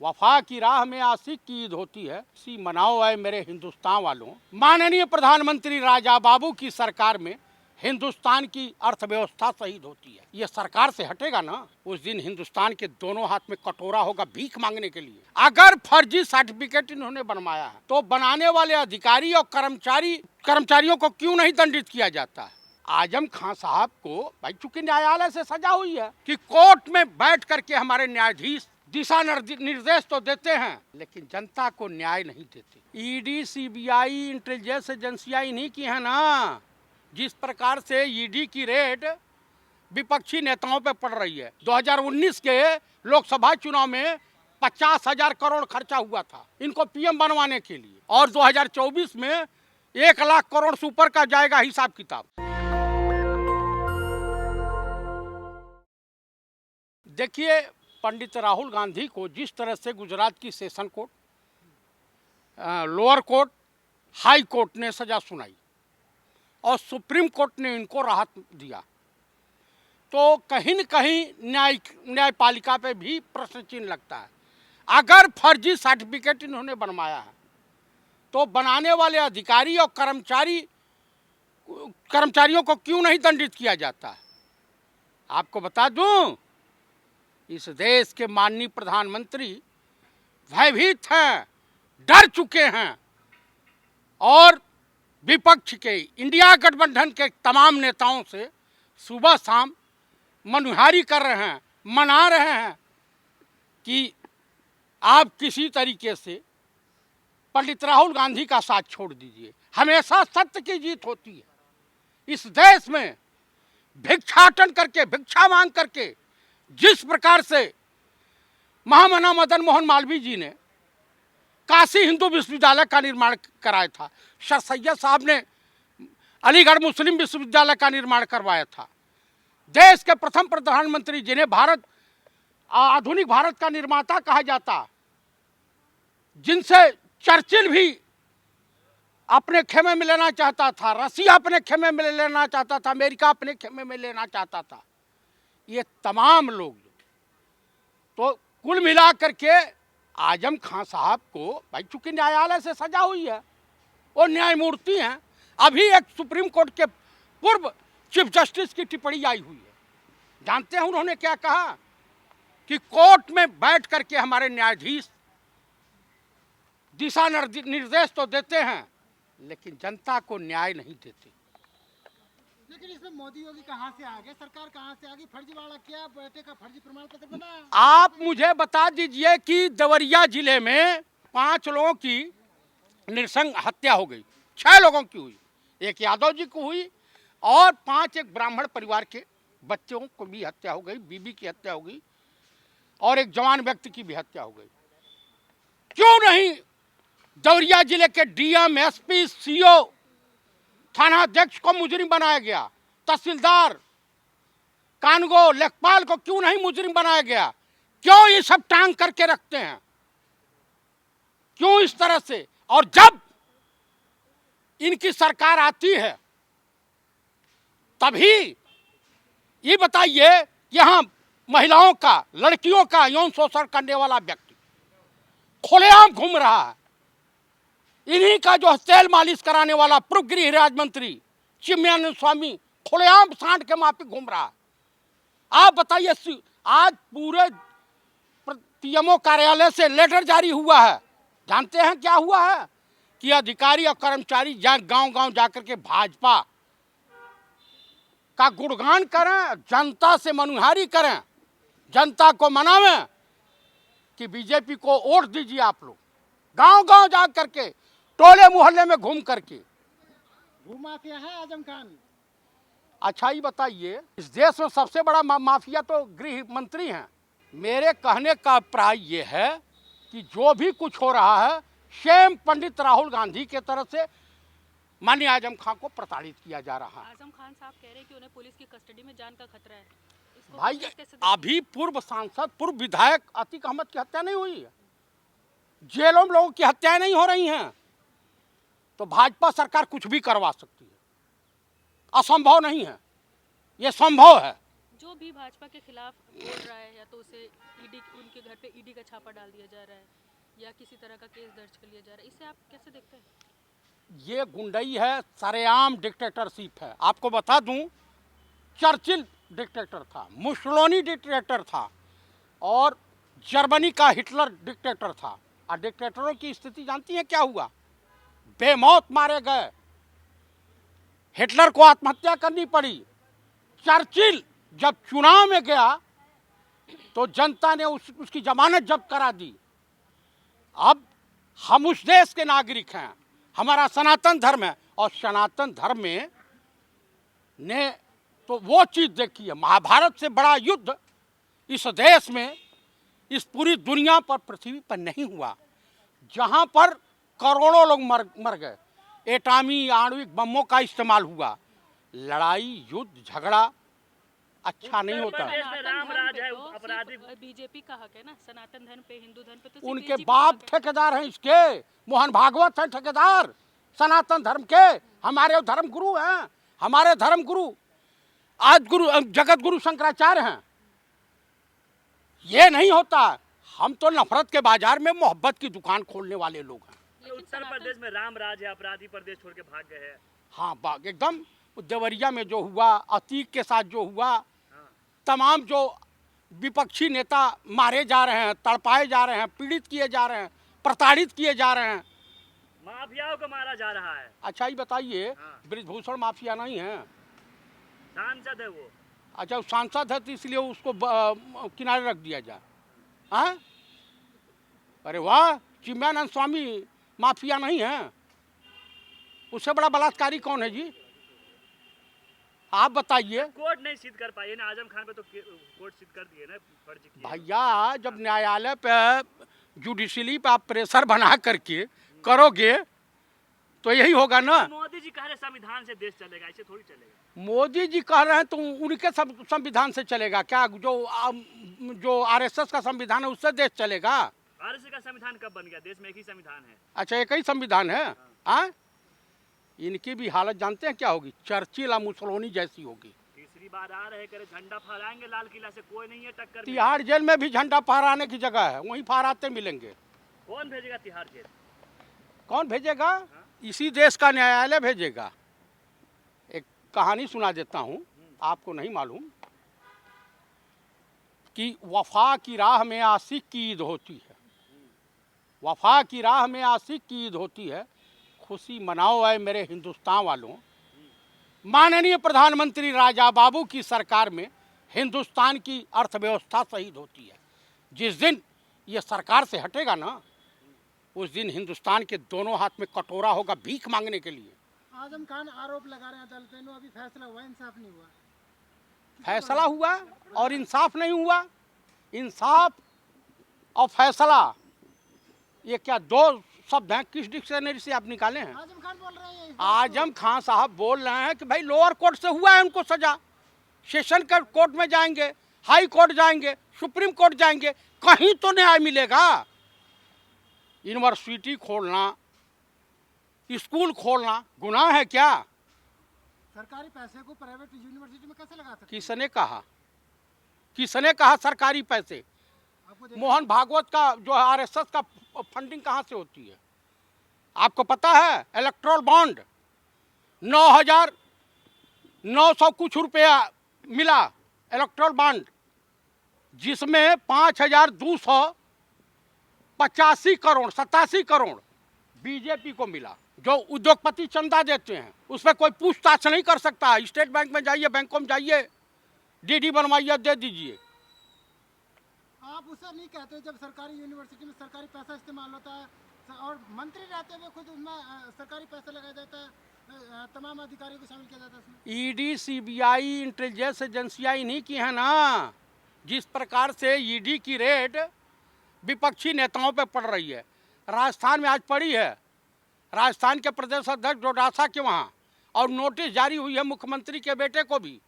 वफा की राह में आशिक की ईद होती है, इसी मनाओ है मेरे हिंदुस्तान वालों। माननीय प्रधानमंत्री राजा बाबू की सरकार में हिंदुस्तान की अर्थव्यवस्था शहीद होती है। ये सरकार से हटेगा ना, उस दिन हिंदुस्तान के दोनों हाथ में कटोरा होगा भीख मांगने के लिए। अगर फर्जी सर्टिफिकेट इन्होंने बनवाया है तो बनाने वाले अधिकारी और कर्मचारियों को क्यों नहीं दंडित किया जाता है? आजम खान साहब को भाई चूंकि न्यायालय से सजा हुई है कि कोर्ट में बैठ करके हमारे न्यायाधीश दिशा निर्देश तो देते हैं लेकिन जनता को न्याय नहीं देते। ईडी, सीबीआई, इंटेलिजेंस एजेंसियां इन्हीं की है ना। जिस प्रकार से ईडी की रेड विपक्षी नेताओं पे पड़ रही है, 2019 के लोकसभा चुनाव में 50,000 करोड़ खर्चा हुआ था इनको पीएम बनवाने के लिए, और 2024 में 1 लाख करोड़ से ऊपर का जाएगा हिसाब किताब। देखिए, पंडित राहुल गांधी को जिस तरह से गुजरात की session court, lower court, high court ने सजा सुनाई और सुप्रीम कोर्ट ने इनको राहत दिया, तो कहीं न कहीं न्यायपालिका पे भी प्रश्न चिन्ह लगता है। अगर फर्जी सर्टिफिकेट इन्होंने बनवाया है तो बनाने वाले अधिकारी और कर्मचारियों को क्यों नहीं दंडित किया जाता है? आपको बता दूं, इस देश के माननीय प्रधानमंत्री भयभीत हैं, डर चुके हैं और विपक्ष के इंडिया गठबंधन के तमाम नेताओं से सुबह शाम मनुहारी कर रहे हैं, मना रहे हैं कि आप किसी तरीके से पंडित राहुल गांधी का साथ छोड़ दीजिए। हमेशा सत्य की जीत होती है। इस देश में भिक्षाटन करके, भिक्षा मांग करके जिस प्रकार से महामना मदन मोहन मालवीय जी ने काशी हिंदू विश्वविद्यालय का निर्माण कराया था, सर सैयद साहब ने अलीगढ़ मुस्लिम विश्वविद्यालय का निर्माण करवाया था, देश के प्रथम प्रधानमंत्री जिन्हें आधुनिक भारत का निर्माता कहा जाता, जिनसे चर्चिल भी अपने खेमे में लेना चाहता था, रसिया अपने खेमे में लेना चाहता था, अमेरिका अपने खेमे में लेना चाहता था, ये तमाम लोग तो कुल मिला करके आजम खान साहब को भाई चूंकि न्यायालय से सजा हुई है, वो न्यायमूर्ति हैं। अभी एक सुप्रीम कोर्ट के पूर्व चीफ जस्टिस की टिप्पणी आई हुई है, जानते हैं उन्होंने क्या कहा कि कोर्ट में बैठ करके हमारे न्यायाधीश दिशा निर्देश तो देते हैं लेकिन जनता को न्याय नहीं देते। लेकिन इसमें मोदी योगी कहां से आ गए, सरकार कहां से आ गई? फर्जीवाड़ा किया, बेटे का फर्जी प्रमाण पत्र बना। आप मुझे बता दीजिए कि देवरिया जिले में 5 लोगों की नृशंस हत्या हो गई, 6 लोगों की हुई, एक यादव जी को हुई और 5 एक ब्राह्मण परिवार के बच्चों को भी हत्या हो गई, बीबी की हत्या हो गई और एक जवान व्यक्ति की भी हत्या हो गई। क्यों नहीं देवरिया जिले के डीएम, एसपी, सीओ, थाना अध्यक्ष को मुजरिम बनाया गया, तहसीलदार, कानगो, लेखपाल को क्यों नहीं मुजरिम बनाया गया? क्यों ये सब टांग करके रखते हैं? क्यों इस तरह से? और जब इनकी सरकार आती है तभी ये बताइए, यहां महिलाओं का, लड़कियों का यौन शोषण करने वाला व्यक्ति खुलेआम घूम रहा है। इन्हीं का जो तेल मालिश कराने वाला पूर्व गृह राज्य मंत्री चिन्मयानंद स्वामी खुलेआम सांड के माफी घूम रहा है। आप बताइए, आज पूरे पीएमओ कार्यालय से लेटर जारी हुआ है, जानते हैं क्या हुआ है कि अधिकारी और कर्मचारी गांव-गांव जाकर के भाजपा का गुणगान करें, जनता से मनुहारी करें, जनता को मनावें कि बीजेपी को वोट दीजिए। आप लोग गांव-गांव जा करके, टोले मोहल्ले में घूम करके। भूमाफिया है आजम खान। अच्छा ये बताइए, इस देश में सबसे बड़ा माफिया तो गृह मंत्री हैं। मेरे कहने का अभिप्राय ये है कि जो भी कुछ हो रहा है सेम पंडित राहुल गांधी के तरफ से माननीय आजम खान को प्रताड़ित किया जा रहा है। आजम खान साहब कह रहे हैं कि उन्हें पुलिस की कस्टडी में जान का खतरा है। इसको भाई अभी पूर्व सांसद, पूर्व विधायक अतीक अहमद की हत्या नहीं हुई है, जेलों में लोगों की हत्याएं नहीं हो रही हैं, तो भाजपा सरकार कुछ भी करवा सकती है, असंभव नहीं है, ये संभव है। जो भी भाजपा के खिलाफ बोल रहा है या तो उसे ईडी उनके घर पे ईडी का छापा डाल दिया जा रहा है या किसी तरह का केस दर्ज कर लिया जा रहा है, इसे आप कैसे देखते हैं? ये गुंडई है, सरेआम डिक्टेटरशिप है। आपको बता दूं, चर्चिल डिक्टेटर था, मुसोलिनी डिक्टेटर था और जर्मनी का हिटलर डिक्टेटर था। और डिक्टेटरों की स्थिति जानती हैं क्या हुआ? बेमौत मारे गए। हिटलर को आत्महत्या करनी पड़ी। चर्चिल जब चुनाव में गया तो जनता ने उसकी जमानत जब्त करा दी। अब हम उस देश के नागरिक हैं, हमारा सनातन धर्म है और सनातन धर्म में ने तो वो चीज़ देखी है, महाभारत से बड़ा युद्ध इस देश में, इस पूरी दुनिया पर, पृथ्वी पर नहीं हुआ, जहाँ पर करोड़ों लोग मर गए। एटॉमी आणविक बमों का इस्तेमाल हुआ। लड़ाई, युद्ध, झगड़ा अच्छा नहीं होता। राम राज है, आपराधिक बीजेपी का हक है ना, सनातन धर्म पे, हिंदू धर्म पे तो सिर्फ उनके BJP बाप का हक है। ठेकेदार हैं इसके। मोहन भागवत है ठेकेदार सनातन धर्म के। हमारे धर्म गुरु हैं, हमारे धर्म गुरु आज जगत गुरु शंकराचार्य हैं। ये नहीं होता। हम तो नफरत के बाजार में मोहब्बत की दुकान खोलने वाले लोग हैं। उत्तर प्रदेश में राम राज है, अपराधी प्रदेश छोड़ के भाग गए हैं। हाँ, बाग एकदम। देवरिया में जो हुआ, अतीक के साथ जो हुआ, तमाम जो विपक्षी नेता मारे जा रहे हैं, तड़पाए जा रहे हैं, पीड़ित किए जा रहे हैं, प्रताड़ित किए जा रहे हैं। माफियाओं को मारा जा रहा है। अच्छा ही बताइए, हाँ। ब्रिजभूषण माफिया नहीं है? सांसद है वो। अच्छा, वो सांसद है तो इसलिए उसको किनारे रख दिया जाए? हाँ, अरे वाह, चिन्मयानंद स्वामी माफिया नहीं है? उससे बड़ा बलात्कारी कौन है जी? आप बताइए। कोर्ट नहीं सिद्ध कर पाई ना, आजम खान पे तो कोर्ट सिद्ध कर दिए ना, फर्जी किया। भैया, जब न्यायालय पे, जुडिशरी पे आप प्रेशर बना करके करोगे तो यही होगा ना। मोदी जी कह रहे संविधान से देश चलेगा, ऐसे थोड़ी चलेगा। मोदी जी कह रहे हैं तो उनके संविधान से चलेगा क्या? जो आरएसएस का संविधान है उससे देश चलेगा? आरएसएस का संविधान कब बन गया? देश में एक ही संविधान है। अच्छा, एक ही संविधान है? हाँ, इनकी भी हालत जानते हैं क्या होगी? चर्चिल और मुसोलिनी जैसी होगी। तीसरी बार आ रहे, करे झंडा फहराएंगे लाल किला से, कोई नहीं है टक्कर में। तिहाड़ जेल में भी झंडा फहराने की जगह है, वहीं फहराते मिलेंगे। कौन भेजेगा तिहाड़ जेल? कौन भेजेगा? इसी देश का न्यायालय भेजेगा। एक कहानी सुना देता हूँ, आपको नहीं मालूम कि वफा की राह में आशिक की ईद होती है। वफा की राह में आशिक की ईद होती है। खुशी मनाओ ऐ मेरे हिंदुस्तान वालों। माननीय प्रधानमंत्री राजा बाबू की सरकार में हिंदुस्तान की अर्थव्यवस्था शहीद होती है। जिस दिन ये सरकार से हटेगा ना, उस दिन हिंदुस्तान के दोनों हाथ में कटोरा होगा भीख मांगने के लिए। आजम खान आरोप लगा रहे हैं अदालत में, अभी फैसला हुआ, इंसाफ नहीं हुआ। फैसला हुआ और इंसाफ नहीं हुआ। इंसाफ और फैसला, ये क्या दो शब्द हैं? किस डिक्शनरी से आप निकाले हैं? आजम खान बोल रहे हैं। आजम खान साहब बोल रहे हैं कि भाई लोअर कोर्ट से हुआ है उनको सजा, सेशन कोर्ट में जाएंगे, हाई कोर्ट जाएंगे, सुप्रीम कोर्ट जाएंगे, कहीं तो न्याय मिलेगा। यूनिवर्सिटी खोलना, स्कूल खोलना गुनाह है क्या? सरकारी पैसे को प्राइवेट यूनिवर्सिटी में कैसे लगा सकते? किसने कहा? किसने कहा सरकारी पैसे? मोहन भागवत का जो आरएसएस का फंडिंग कहाँ से होती है? आपको पता है? इलेक्ट्रोल बॉन्ड 9,900 कुछ रुपया मिला इलेक्ट्रोल बॉन्ड, जिसमें 5,285 करोड़ 87 करोड़ बीजेपी को मिला। जो उद्योगपति चंदा देते हैं उस पर कोई पूछताछ नहीं कर सकता। स्टेट बैंक में जाइए, बैंकों में जाइए, डीडी बनवाइए, दे दीजिए। आप उसे नहीं कहते जब सरकारी यूनिवर्सिटी में सरकारी पैसा इस्तेमाल होता है और मंत्री रहते हुए खुद उसमें सरकारी पैसा लगाया जाता है, तमाम अधिकारियों को शामिल किया जाता है उसमें। ईडी, सीबीआई, इंटेलिजेंस एजेंसियां इन्हीं की हैं ना। जिस प्रकार से ईडी की रेड विपक्षी नेताओं पे पड़ रही है, राजस्थान में आज पड़ी है। राजस्थान के प्रदेश अध्यक्ष डोडासा के वहाँ, और नोटिस जारी हुई है मुख्यमंत्री के बेटे को भी।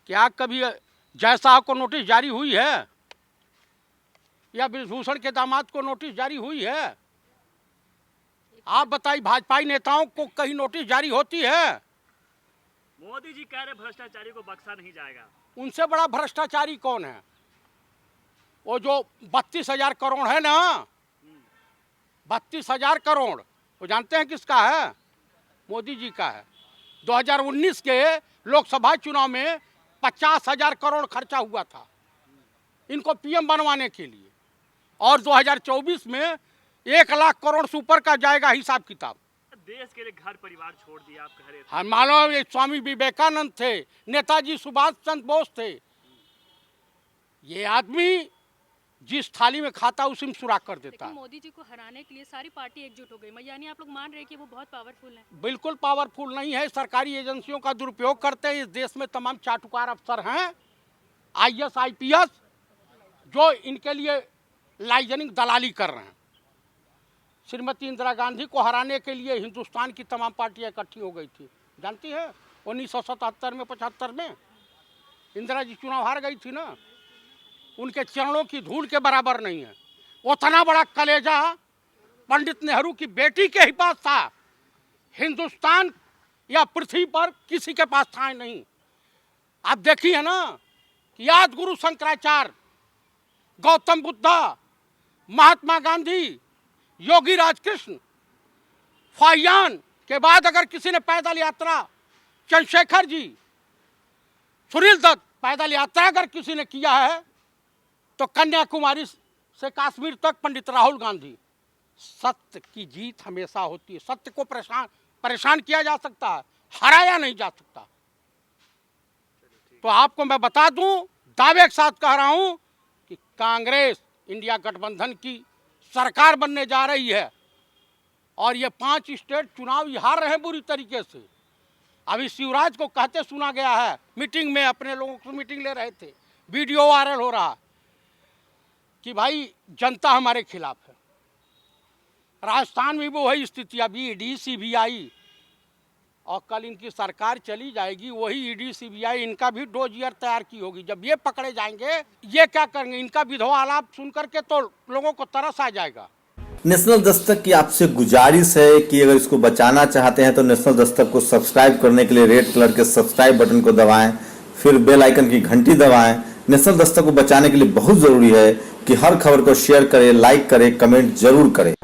क्या कभी जयशाह को नोटिस जारी हुई है या ब्रिजभूषण के दामाद को नोटिस जारी हुई है? आप बताइए, भाजपाई नेताओं को कहीं नोटिस जारी होती है? मोदी जी कह रहे भ्रष्टाचारी को बख्शा नहीं जाएगा। उनसे बड़ा भ्रष्टाचारी कौन है? वो जो 32,000 करोड़ है ना, 32,000 करोड़, वो जानते हैं किसका है? मोदी जी का है। 2019 के लोकसभा चुनाव में 50,000 करोड़ खर्चा हुआ था इनको पीएम बनवाने के लिए, और 2024 में 1 लाख करोड़ से ऊपर का जाएगा हिसाब किताब। देश के लिए घर परिवार छोड़ दिया, आप कह रहे थे। हाँ, मानो ये स्वामी विवेकानंद थे, नेताजी सुभाष चंद्र बोस थे। ये आदमी जिस थाली में खाता उसी में सुराख कर देता लेकिन है। मोदी जी को हराने के लिए सारी पार्टी एकजुट हो गई, यानी आप लोग मान रहे हैं कि वो बहुत पावरफुल हैं? बिल्कुल पावरफुल नहीं है, सरकारी एजेंसियों का दुरुपयोग करते हैं। इस देश में तमाम चाटुकार अफसर हैं, IAS IPS, जो इनके लिए लाइजनिंग दलाली कर रहे हैं। श्रीमती इंदिरा गांधी को हराने के लिए हिंदुस्तान की तमाम पार्टियां इकट्ठी हो गई थी, जानती है? 1977 में 75 में इंदिरा जी चुनाव हार गई थी ना। उनके चरणों की धूल के बराबर नहीं है। उतना बड़ा कलेजा पंडित नेहरू की बेटी के ही पास था, हिंदुस्तान या पृथ्वी पर किसी के पास था नहीं। आप देखिए ना कि आज गुरु शंकराचार्य, गौतम बुद्धा, महात्मा गांधी, योगी राजकृष्ण, फाहियान के बाद अगर किसी ने पैदल यात्रा, चंद्रशेखर जी, सुनील दत्त, पैदल यात्रा अगर किसी ने किया है तो कन्याकुमारी से कश्मीर तक पंडित राहुल गांधी। सत्य की जीत हमेशा होती है। सत्य को परेशान किया जा सकता है, हराया नहीं जा सकता। तो आपको मैं बता दूं, दावे के साथ कह रहा हूं कि कांग्रेस इंडिया गठबंधन की सरकार बनने जा रही है, और ये 5 स्टेट चुनाव हार रहे हैं बुरी तरीके से। अभी शिवराज को कहते सुना गया है, मीटिंग में अपने लोगों से मीटिंग ले रहे थे, वीडियो वायरल हो रहा कि भाई जनता हमारे खिलाफ है। राजस्थान में भी वही स्थिति, अभी ED CBI, और कल इनकी सरकार चली जाएगी, वही ED CBI इनका भी डोजियर तैयार की होगी। जब ये पकड़े जाएंगे, ये क्या करेंगे? इनका विधवा आलाप सुन करके तो लोगों को तरस आ जाएगा। नेशनल दस्तक की आपसे गुजारिश है कि अगर इसको बचाना चाहते हैं तो नेशनल दस्तक को सब्सक्राइब करने के लिए रेड कलर के सब्सक्राइब बटन को दबाएं, फिर बेल आइकन की घंटी दबाएं। नेशनल दस्तक को बचाने के लिए बहुत जरूरी है कि हर खबर को शेयर करें, लाइक करें, कमेंट जरूर करें।